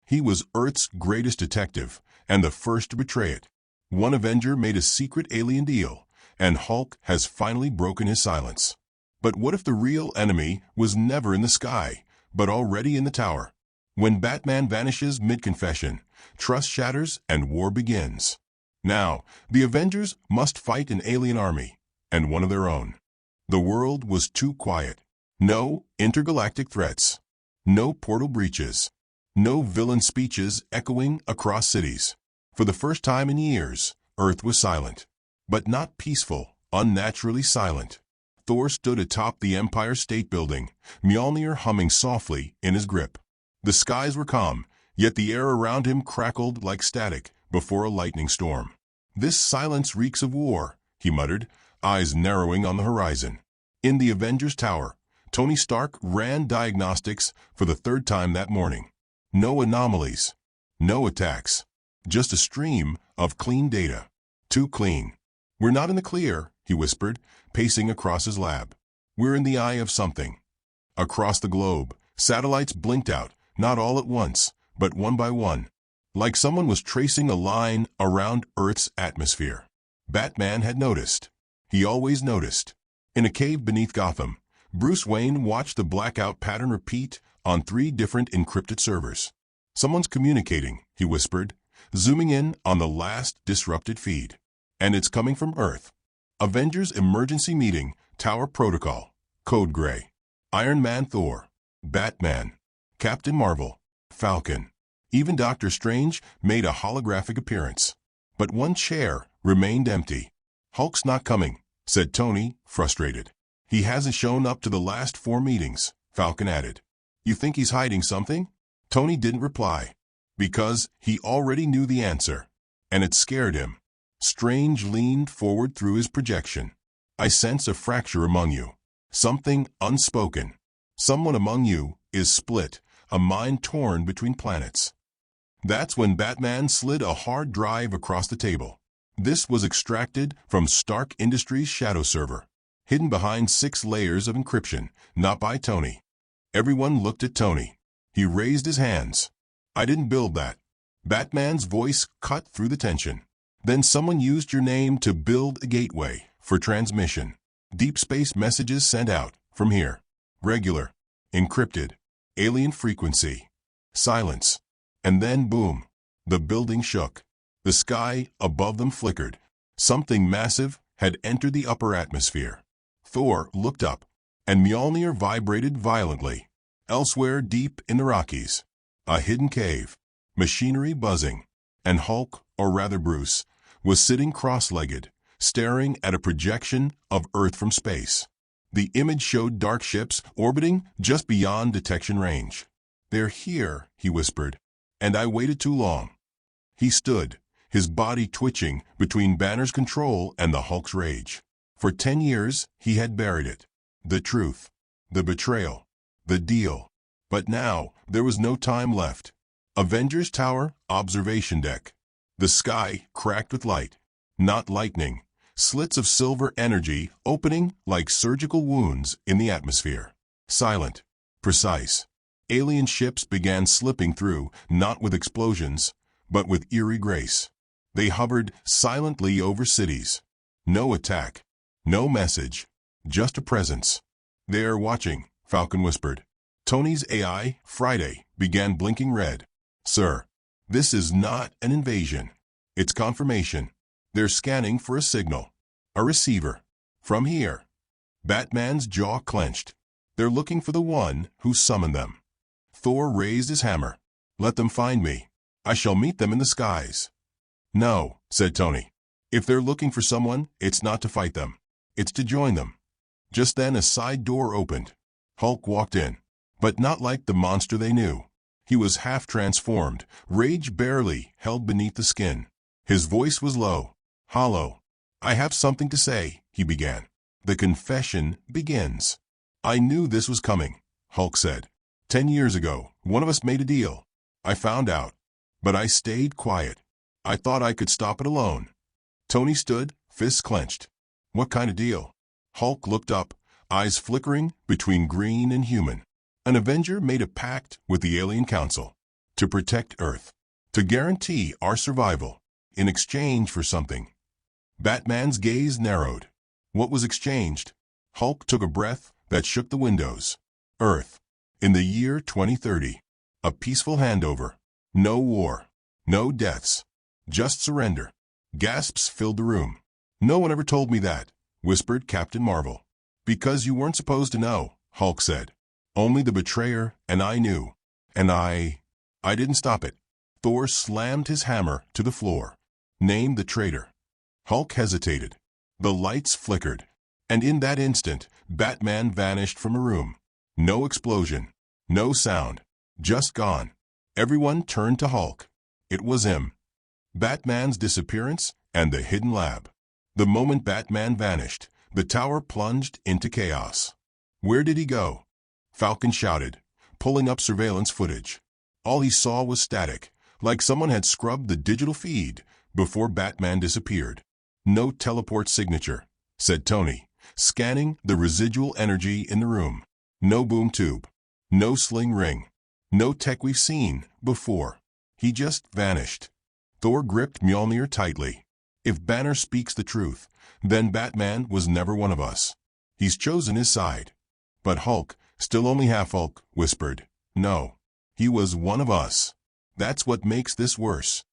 He was Earth's greatest detective and the first to betray it. One Avenger made a secret alien deal, and Hulk has finally broken his silence. But what if the real enemy was never in the sky, but already in the tower? When Batman vanishes mid-confession, trust shatters and war begins. Now, the Avengers must fight an alien army, and one of their own. The world was too quiet. No intergalactic threats. No portal breaches. No villain speeches echoing across cities. For the first time in years, Earth was silent. But not peaceful, unnaturally silent. Thor stood atop the Empire State Building, Mjolnir humming softly in his grip. The skies were calm, yet the air around him crackled like static before a lightning storm. "This silence reeks of war," he muttered, eyes narrowing on the horizon. In the Avengers Tower, Tony Stark ran diagnostics for the third time that morning. No anomalies. No attacks. Just a stream of clean data. Too clean. "We're not in the clear," he whispered, pacing across his lab. "We're in the eye of something." Across the globe, satellites blinked out, not all at once, but one by one, like someone was tracing a line around Earth's atmosphere. Batman had noticed. He always noticed. In a cave beneath Gotham, Bruce Wayne watched the blackout pattern repeat on 3 different encrypted servers. "Someone's communicating," he whispered, zooming in on the last disrupted feed. "And it's coming from Earth." Avengers Emergency Meeting, Tower Protocol, Code Gray. Iron Man, Thor, Batman, Captain Marvel, Falcon. Even Doctor Strange made a holographic appearance. But one chair remained empty. "Hulk's not coming," said Tony, frustrated. "He hasn't shown up to the last 4 meetings," Falcon added. "You think he's hiding something?" Tony didn't reply. Because he already knew the answer. And it scared him. Strange leaned forward through his projection. "I sense a fracture among you. Something unspoken. Someone among you is split, a mind torn between planets." That's when Batman slid a hard drive across the table. This was extracted from Stark Industries' shadow server, hidden behind 6 layers of encryption, not by Tony. Everyone looked at Tony. He raised his hands. "I didn't build that." Batman's voice cut through the tension. "Then someone used your name to build a gateway for transmission. Deep space messages sent out from here. Regular, encrypted, alien frequency. Silence. And then boom. The building shook. The sky above them flickered. Something massive had entered the upper atmosphere." Thor looked up, and Mjolnir vibrated violently. Elsewhere deep in the Rockies, a hidden cave, machinery buzzing, and Hulk, or rather Bruce, was sitting cross-legged, staring at a projection of Earth from space. The image showed dark ships orbiting just beyond detection range. "They're here," he whispered, "and I waited too long." He stood, his body twitching between Banner's control and the Hulk's rage. For 10 years, he had buried it. The truth, the betrayal, the deal. But now, there was no time left. Avengers Tower Observation Deck. The sky cracked with light. Not lightning. Slits of silver energy opening like surgical wounds in the atmosphere. Silent. Precise. Alien ships began slipping through, not with explosions, but with eerie grace. They hovered silently over cities. No attack. No message. Just a presence. "They're watching," Falcon whispered. Tony's AI, Friday, began blinking red. "Sir, this is not an invasion. It's confirmation. They're scanning for a signal. A receiver. From here." Batman's jaw clenched. "They're looking for the one who summoned them." Thor raised his hammer. "Let them find me. I shall meet them in the skies." "No," said Tony. "If they're looking for someone, it's not to fight them. It's to join them." Just then a side door opened. Hulk walked in, but not like the monster they knew. He was half transformed, rage barely held beneath the skin. His voice was low, hollow. "I have something to say," he began. "The confession begins." "I knew this was coming," Hulk said. 10 years ago, one of us made a deal. I found out. But I stayed quiet. I thought I could stop it alone." Tony stood, fists clenched. "What kind of deal?" Hulk looked up, eyes flickering between green and human. "An Avenger made a pact with the Alien Council. to protect Earth, to guarantee our survival, in exchange for something. Batman's gaze narrowed. What was exchanged? Hulk took a breath that shook the windows. Earth. In the year 2030. A peaceful handover. No war. No deaths. Just surrender. Gasps filled the room. No one ever told me that, whispered Captain Marvel. Because you weren't supposed to know, Hulk said. Only the betrayer and I knew. And I didn't stop it. Thor slammed his hammer to the floor. Name the traitor. Hulk hesitated. The lights flickered. And in that instant, Batman vanished from a room. No explosion. No sound. Just gone. Everyone turned to Hulk. It was him. Batman's disappearance and the hidden lab. The moment Batman vanished, the tower plunged into chaos. Where did he go? Falcon shouted, pulling up surveillance footage. All he saw was static, like someone had scrubbed the digital feed before Batman disappeared. No teleport signature, said Tony, scanning the residual energy in the room. No boom tube. No sling ring. No tech we've seen before. He just vanished. Thor gripped Mjolnir tightly. If Banner speaks the truth, then Batman was never one of us. He's chosen his side. But Hulk, still only half Hulk, whispered, no, he was one of us. That's what makes this worse.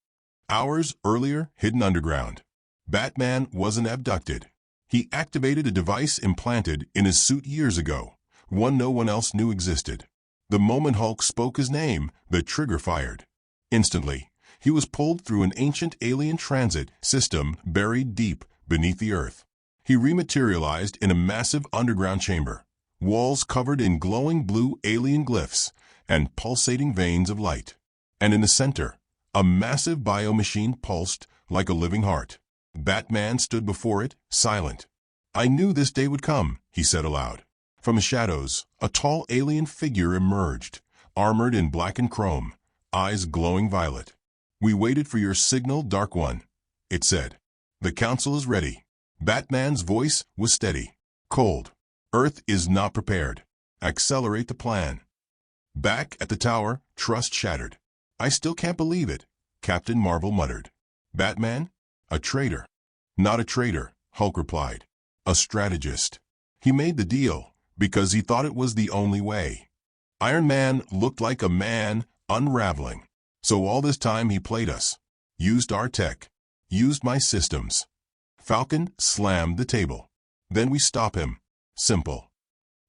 Hours earlier, hidden underground. Batman wasn't abducted. He activated a device implanted in his suit years ago, one no one else knew existed. The moment Hulk spoke his name, the trigger fired. Instantly, he was pulled through an ancient alien transit system buried deep beneath the earth. He rematerialized in a massive underground chamber, walls covered in glowing blue alien glyphs and pulsating veins of light. And in the center, a massive biomachine pulsed like a living heart. Batman stood before it, silent. I knew this day would come, he said aloud. From the shadows, a tall alien figure emerged, armored in black and chrome, eyes glowing violet. We waited for your signal, Dark One, it said. The council is ready. Batman's voice was steady, cold. Earth is not prepared. Accelerate the plan. Back at the tower, trust shattered. I still can't believe it, Captain Marvel muttered. Batman? A traitor. Not a traitor, Hulk replied. A strategist. He made the deal because he thought it was the only way. Iron Man looked like a man unraveling. So all this time he played us. Used our tech. Used my systems. Falcon slammed the table. Then we stop him. Simple.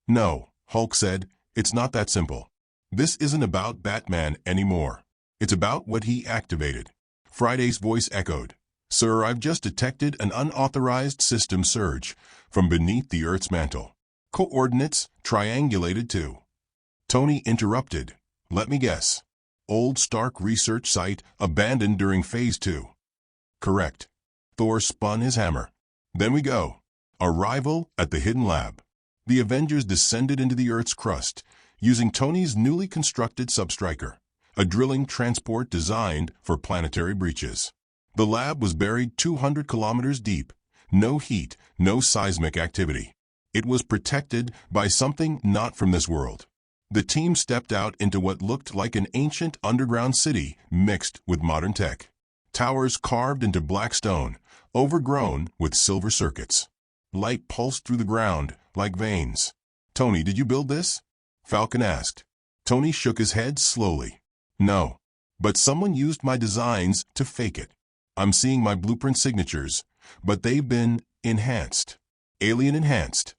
No, Hulk said, it's not that simple. This isn't about Batman anymore. It's about what he activated. Friday's voice echoed. Sir, I've just detected an unauthorized system surge from beneath the Earth's mantle. Coordinates triangulated too. Tony interrupted. Let me guess. Old Stark research site abandoned during Phase 2. Correct. Thor spun his hammer. Then we go. Arrival at the hidden lab. The Avengers descended into the Earth's crust, using Tony's newly constructed substriker, a drilling transport designed for planetary breaches. The lab was buried 200 kilometers deep. No heat, no seismic activity. It was protected by something not from this world. The team stepped out into what looked like an ancient underground city mixed with modern tech. Towers carved into black stone, overgrown with silver circuits. Light pulsed through the ground like veins. Tony, did you build this? Falcon asked. Tony shook his head slowly. No, but someone used my designs to fake it. I'm seeing my blueprint signatures, but they've been enhanced. Alien enhanced.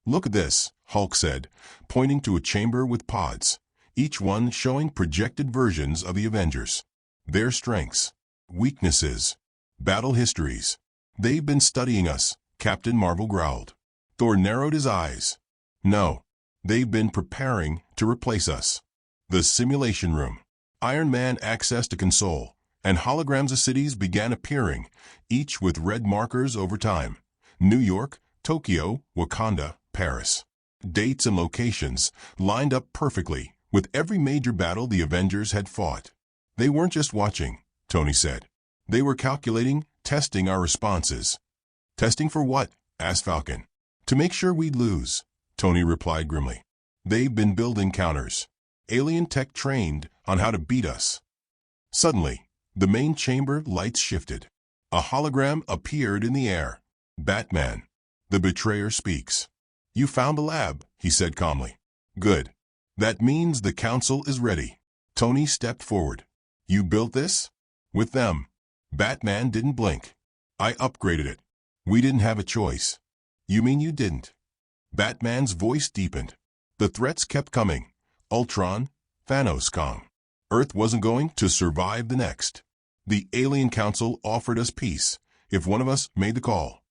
Look at this, Hulk said, pointing to a chamber with pods, each one showing projected versions of the Avengers. Their strengths, weaknesses, battle histories. They've been studying us, Captain Marvel growled. Thor narrowed his eyes. No, they've been preparing to replace us. The simulation room. Iron Man accessed a console, and holograms of cities began appearing, each with red markers over time. New York, Tokyo, Wakanda, Paris. Dates and locations lined up perfectly with every major battle the Avengers had fought. They weren't just watching, Tony said. They were calculating, testing our responses. Testing for what? Asked Falcon. To make sure we'd lose, Tony replied grimly. They've been building counters. alien tech trained on how to beat us. Suddenly, the main chamber lights shifted. A hologram appeared in the air. Batman. The betrayer speaks. "You found the lab," he said calmly. "Good. That means the council is ready." Tony stepped forward. "You built this?" "With them." Batman didn't blink. "I upgraded it. We didn't have a choice." "You mean you didn't?" Batman's voice deepened. The threats kept coming. Ultron, Thanos, Kong. Earth wasn't going to survive the next. The Alien Council offered us peace if one of us made the call.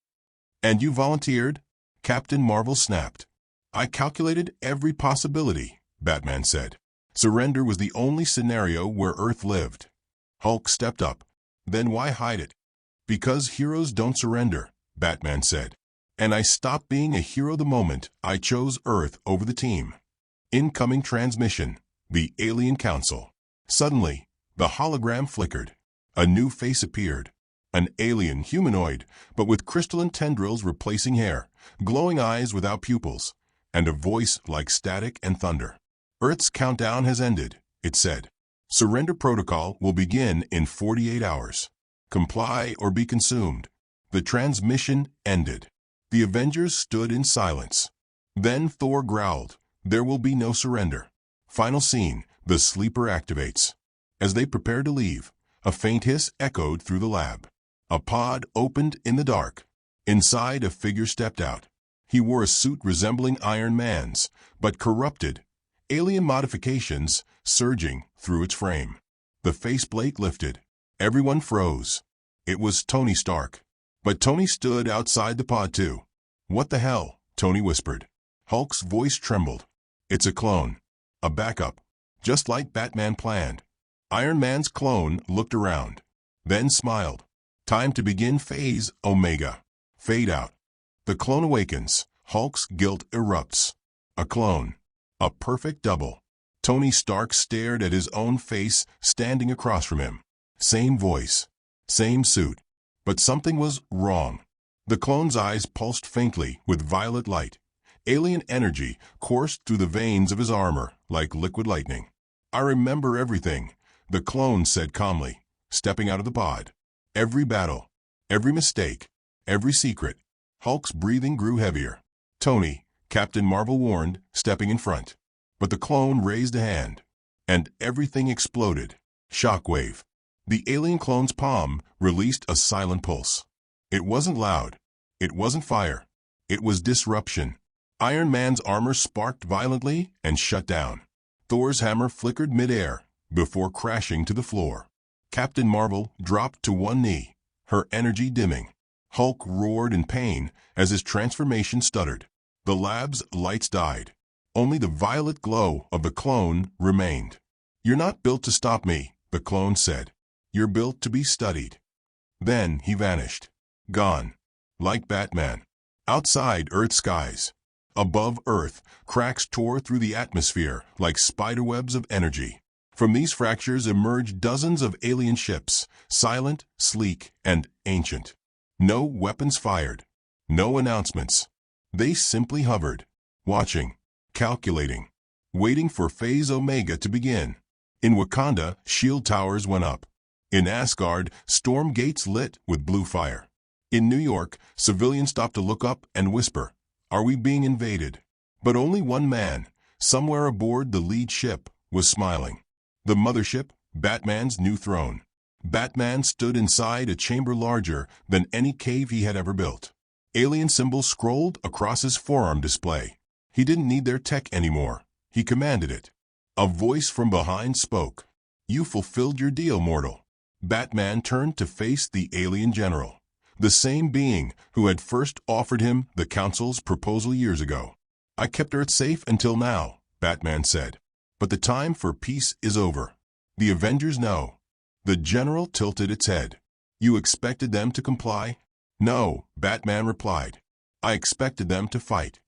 "And you volunteered?" Captain Marvel snapped. "I calculated every possibility," Batman said. "Surrender was the only scenario where Earth lived." Hulk stepped up. "Then why hide it?" "Because heroes don't surrender," Batman said. "And I stopped being a hero the moment I chose Earth over the team." Incoming transmission. The Alien Council. Suddenly, the hologram flickered. A new face appeared. An alien humanoid, but with crystalline tendrils replacing hair, glowing eyes without pupils, and a voice like static and thunder. "Earth's countdown has ended," it said. "Surrender protocol will begin in 48 hours. Comply or be consumed." The transmission ended. The Avengers stood in silence. Then Thor growled, "There will be no surrender." Final scene, the sleeper activates. As they prepared to leave, a faint hiss echoed through the lab. A pod opened in the dark. Inside, a figure stepped out. He wore a suit resembling Iron Man's, but corrupted, alien modifications surging through its frame. The faceplate lifted. Everyone froze. It was Tony Stark. But Tony stood outside the pod too. "What the hell?" Tony whispered. Hulk's voice trembled. "It's a clone. A backup. Just like Batman planned." Iron Man's clone looked around, then smiled. "Time to begin phase Omega." Fade out. The clone awakens. Hulk's guilt erupts. A clone. A perfect double. Tony Stark stared at his own face standing across from him. Same voice. Same suit. But something was wrong. The clone's eyes pulsed faintly with violet light. Alien energy coursed through the veins of his armor like liquid lightning. "I remember everything," the clone said calmly, stepping out of the pod. "Every battle, every mistake, every secret." Hulk's breathing grew heavier. "Tony," Captain Marvel warned, stepping in front. But the clone raised a hand, and everything exploded. Shockwave. The alien clone's palm released a silent pulse. It wasn't loud. It wasn't fire. It was disruption. Iron Man's armor sparked violently and shut down. Thor's hammer flickered midair before crashing to the floor. Captain Marvel dropped to one knee, her energy dimming. Hulk roared in pain as his transformation stuttered. The lab's lights died. Only the violet glow of the clone remained. "You're not built to stop me," the clone said. "You're built to be studied." Then he vanished. Gone. Like Batman. Outside Earth's skies. Above Earth, cracks tore through the atmosphere like spiderwebs of energy. From these fractures emerged dozens of alien ships, silent, sleek, and ancient. No weapons fired. No announcements. They simply hovered, watching, calculating, waiting for Phase Omega to begin. In Wakanda, shield towers went up. In Asgard, storm gates lit with blue fire. In New York, civilians stopped to look up and whisper, "Are we being invaded?" But only one man, somewhere aboard the lead ship, was smiling. The mothership, Batman's new throne. Batman stood inside a chamber larger than any cave he had ever built. Alien symbols scrolled across his forearm display. He didn't need their tech anymore. He commanded it. A voice from behind spoke. "You fulfilled your deal, mortal." Batman turned to face the alien general, the same being who had first offered him the Council's proposal years ago. "I kept Earth safe until now," Batman said. "But the time for peace is over. The Avengers know." The general tilted its head. "You expected them to comply?" "No," Batman replied. "I expected them to fight."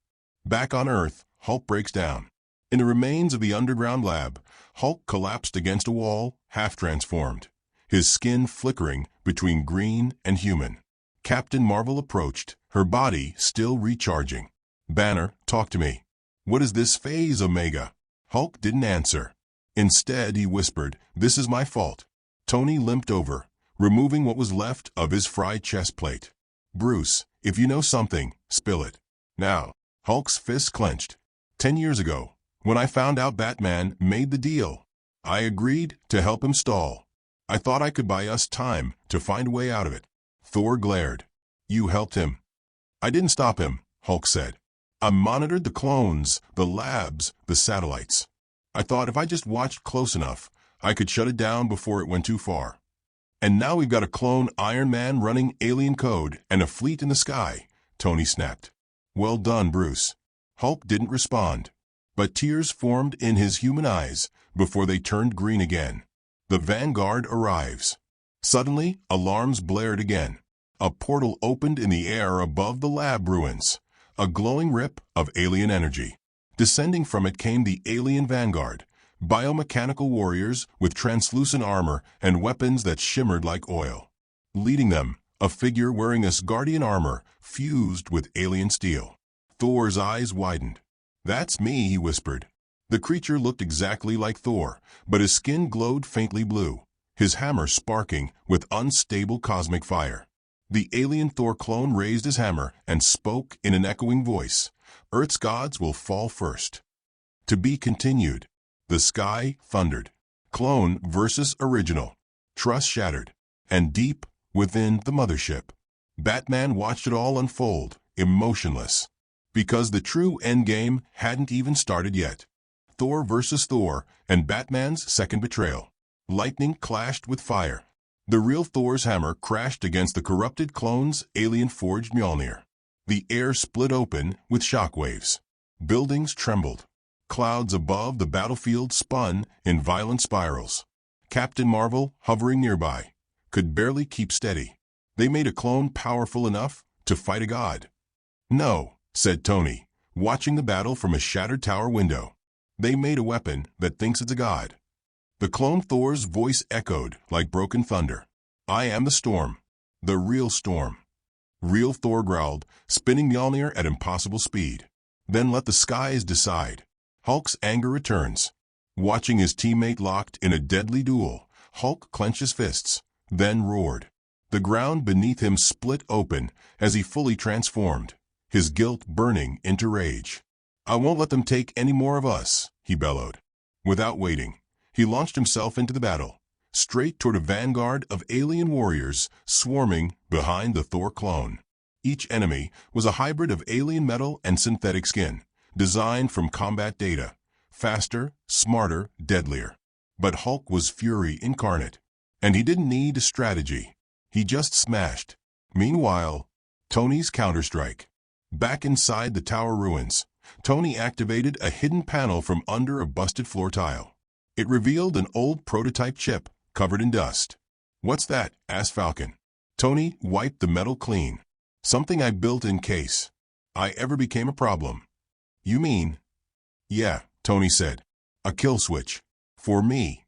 Back on Earth, Hulk breaks down. In the remains of the underground lab, Hulk collapsed against a wall, half transformed, his skin flickering between green and human. Captain Marvel approached, her body still recharging. "Banner, talk to me. What is this Phase Omega?" Hulk didn't answer. Instead, he whispered, "This is my fault." Tony limped over, removing what was left of his fried chest plate. "Bruce, if you know something, spill it. Now." Hulk's fists clenched. 10 years ago, when I found out Batman made the deal, I agreed to help him stall. I thought I could buy us time to find a way out of it. Thor glared. "You helped him." "I didn't stop him," Hulk said. "I monitored the clones, the labs, the satellites. I thought if I just watched close enough, I could shut it down before it went too far. And now we've got a clone Iron Man running alien code and a fleet in the sky," Tony snapped. "Well done, Bruce." Hulk didn't respond, but tears formed in his human eyes before they turned green again. The Vanguard arrives. Suddenly, alarms blared again. A portal opened in the air above the lab ruins. A glowing rip of alien energy. Descending from it came the alien Vanguard, biomechanical warriors with translucent armor and weapons that shimmered like oil. Leading them, a figure wearing Asgardian armor fused with alien steel. Thor's eyes widened. "That's me," he whispered. The creature looked exactly like Thor, but his skin glowed faintly blue, his hammer sparking with unstable cosmic fire. The alien Thor clone raised his hammer and spoke in an echoing voice. "Earth's gods will fall first." To be continued. The sky thundered. Clone versus original. Trust shattered. And deep within the mothership, Batman watched it all unfold, emotionless. Because the true endgame hadn't even started yet. Thor versus Thor and Batman's second betrayal. Lightning clashed with fire. The real Thor's hammer crashed against the corrupted clone's alien-forged Mjolnir. The air split open with shockwaves. Buildings trembled. Clouds above the battlefield spun in violent spirals. Captain Marvel, hovering nearby, could barely keep steady. They made a clone powerful enough to fight a god. "No," said Tony, watching the battle from a shattered tower window. "They made a weapon that thinks it's a god." The clone Thor's voice echoed like broken thunder. "I am the storm. The real storm." Real Thor growled, spinning Mjolnir at impossible speed. "Then let the skies decide." Hulk's anger returns. Watching his teammate locked in a deadly duel, Hulk clenched his fists, then roared. The ground beneath him split open as he fully transformed, his guilt burning into rage. "I won't let them take any more of us," he bellowed. Without waiting, he launched himself into the battle, straight toward a vanguard of alien warriors swarming behind the Thor clone. Each enemy was a hybrid of alien metal and synthetic skin, designed from combat data. Faster, smarter, deadlier. But Hulk was fury incarnate, and he didn't need a strategy. He just smashed. Meanwhile, Tony's counterstrike. Back inside the tower ruins, Tony activated a hidden panel from under a busted floor tile. It revealed an old prototype chip covered in dust. "What's that?" asked Falcon. Tony wiped the metal clean. "Something I built in case I ever became a problem." "You mean?" "Yeah," Tony said. "A kill switch. For me."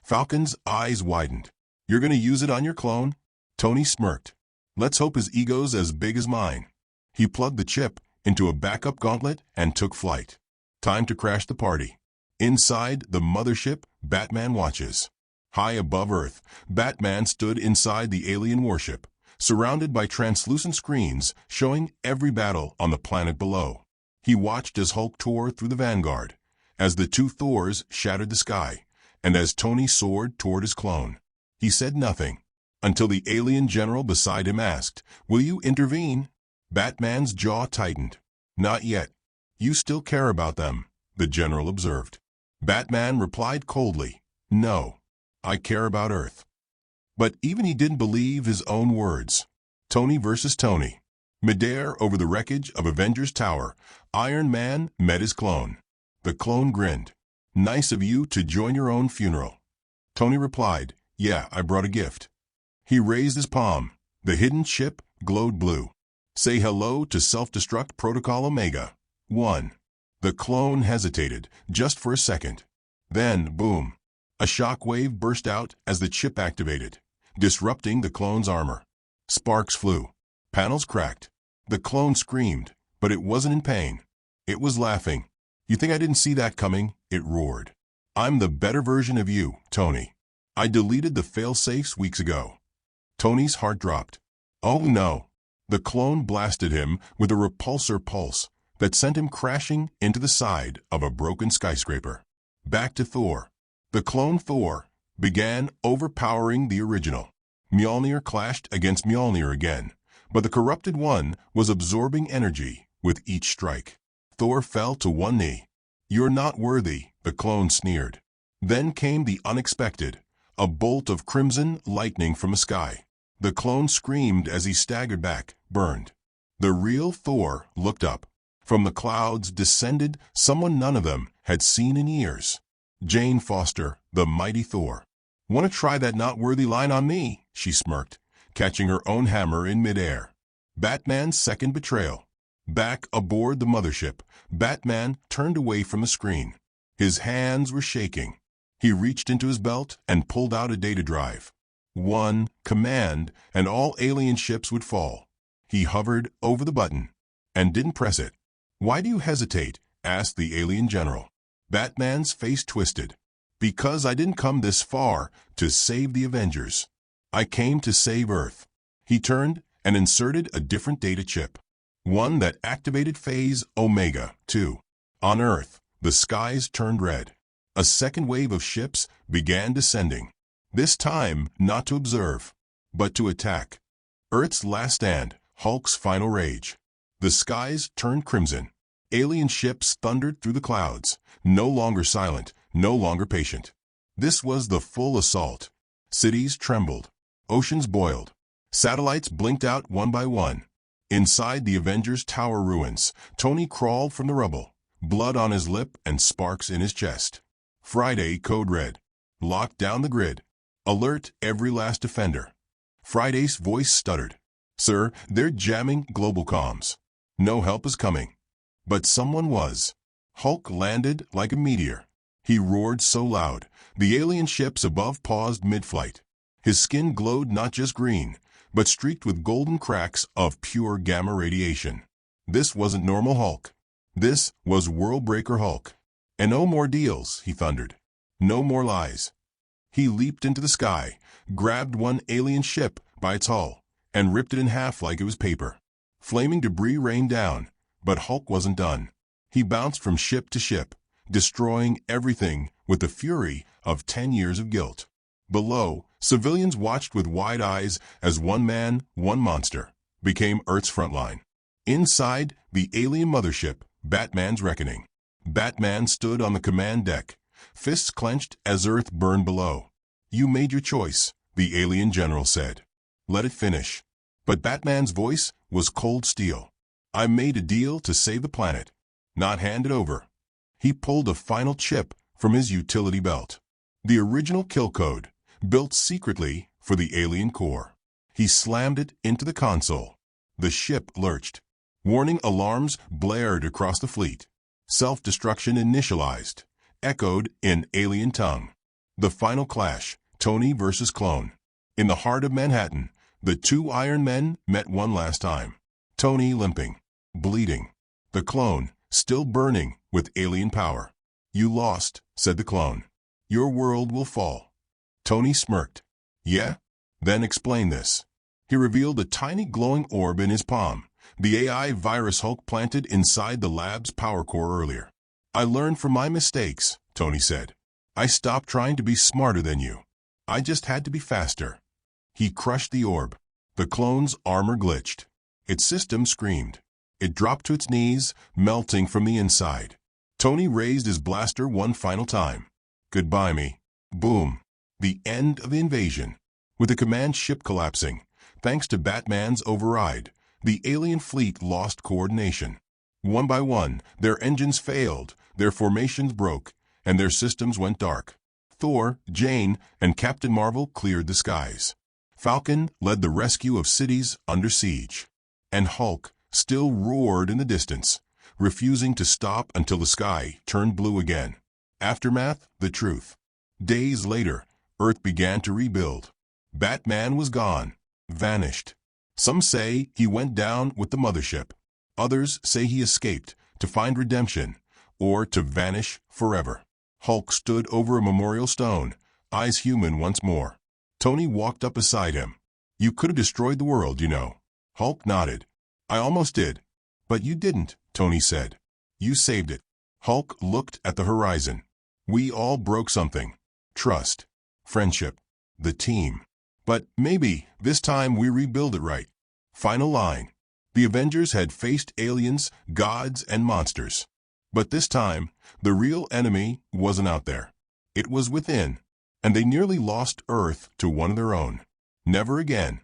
Falcon's eyes widened. "You're going to use it on your clone?" Tony smirked. "Let's hope his ego's as big as mine." He plugged the chip into a backup gauntlet and took flight. Time to crash the party. Inside the mothership, Batman watches. High above Earth, Batman stood inside the alien warship, surrounded by translucent screens showing every battle on the planet below. He watched as Hulk tore through the Vanguard, as the two Thors shattered the sky, and as Tony soared toward his clone. He said nothing, until the alien general beside him asked, "Will you intervene?" Batman's jaw tightened. "Not yet. You still care about them," the general observed. Batman replied coldly, "No, I care about Earth." But even he didn't believe his own words. Tony versus Tony. Midair over the wreckage of Avengers Tower, Iron Man met his clone. The clone grinned. "Nice of you to join your own funeral." Tony replied, "Yeah, I brought a gift." He raised his palm. The hidden chip glowed blue. "Say hello to Self-Destruct Protocol Omega 1. The clone hesitated, just for a second. Then, boom. A shock wave burst out as the chip activated, disrupting the clone's armor. Sparks flew. Panels cracked. The clone screamed, but it wasn't in pain. It was laughing. "You think I didn't see that coming?" it roared. I'm the better version of you, Tony. I deleted the fail-safes weeks ago. Tony's heart dropped. Oh no. The clone blasted him with a repulsor pulse that sent him crashing into the side of a broken skyscraper. Back to Thor. The clone Thor began overpowering the original. Mjolnir clashed against Mjolnir again, but the corrupted one was absorbing energy with each strike. Thor fell to one knee. You're not worthy, the clone sneered. Then came the unexpected, a bolt of crimson lightning from the sky. The clone screamed as he staggered back, burned. The real Thor looked up. From the clouds descended someone none of them had seen in years. Jane Foster, the mighty Thor. Want to try that not worthy line on me? She smirked, catching her own hammer in midair. Batman's second betrayal. Back aboard the mothership, Batman turned away from the screen. His hands were shaking. He reached into his belt and pulled out a data drive. One command and all alien ships would fall. He hovered over the button and didn't press it. Why do you hesitate? Asked the alien general. Batman's face twisted. Because I didn't come this far to save the Avengers. I came to save Earth. He turned and inserted a different data chip. One that activated phase Omega 2. On Earth, the skies turned red. A second wave of ships began descending. This time not to observe, but to attack. Earth's last stand, Hulk's final rage. The skies turned crimson. Alien ships thundered through the clouds, no longer silent, no longer patient. This was the full assault. Cities trembled. Oceans boiled. Satellites blinked out one by one. Inside the Avengers Tower ruins, Tony crawled from the rubble, blood on his lip and sparks in his chest. Friday code red. Locked down the grid. Alert every last defender. Friday's voice stuttered. Sir, they're jamming global comms. No help is coming. But someone was. Hulk landed like a meteor. He roared so loud, the alien ships above paused mid-flight. His skin glowed not just green, but streaked with golden cracks of pure gamma radiation. This wasn't normal Hulk. This was World-Breaker Hulk. And no more deals, he thundered. No more lies. He leaped into the sky, grabbed one alien ship by its hull, and ripped it in half like it was paper. Flaming debris rained down, but Hulk wasn't done. He bounced from ship to ship, destroying everything with the fury of 10 years of guilt. Below, civilians watched with wide eyes as one man, one monster, became Earth's frontline. Inside the alien mothership, Batman's reckoning. Batman stood on the command deck, fists clenched as Earth burned below. You made your choice, the alien general said. Let it finish. But Batman's voice was cold steel. I made a deal to save the planet, not hand it over. He pulled a final chip from his utility belt. The original kill code, built secretly for the alien core. He slammed it into the console. The ship lurched. Warning alarms blared across the fleet. Self-destruction initialized, echoed in alien tongue. The final clash, Tony versus clone. In the heart of Manhattan, the two Iron Men met one last time. Tony limping, bleeding. The clone, still burning with alien power. You lost, said the clone. Your world will fall. Tony smirked. Yeah? Then explain this. He revealed a tiny glowing orb in his palm, the AI virus Hulk planted inside the lab's power core earlier. I learned from my mistakes, Tony said. I stopped trying to be smarter than you. I just had to be faster. He crushed the orb. The clone's armor glitched. Its system screamed. It dropped to its knees, melting from the inside. Tony raised his blaster one final time. Goodbye me. Boom. The end of the invasion. With the command ship collapsing, thanks to Batman's override, the alien fleet lost coordination. One by one, their engines failed, their formations broke, and their systems went dark. Thor, Jane, and Captain Marvel cleared the skies. Falcon led the rescue of cities under siege. And Hulk still roared in the distance, refusing to stop until the sky turned blue again. Aftermath, the truth. Days later, Earth began to rebuild. Batman was gone, vanished. Some say he went down with the mothership. Others say he escaped to find redemption or to vanish forever. Hulk stood over a memorial stone, eyes human once more. Tony walked up beside him. "You could have destroyed the world, you know." Hulk nodded. "I almost did." "But you didn't," Tony said. "You saved it." Hulk looked at the horizon. "We all broke something. Trust. Friendship. The team. But maybe this time we rebuild it right." Final line. The Avengers had faced aliens, gods, and monsters. But this time, the real enemy wasn't out there. It was within, and they nearly lost Earth to one of their own. Never again.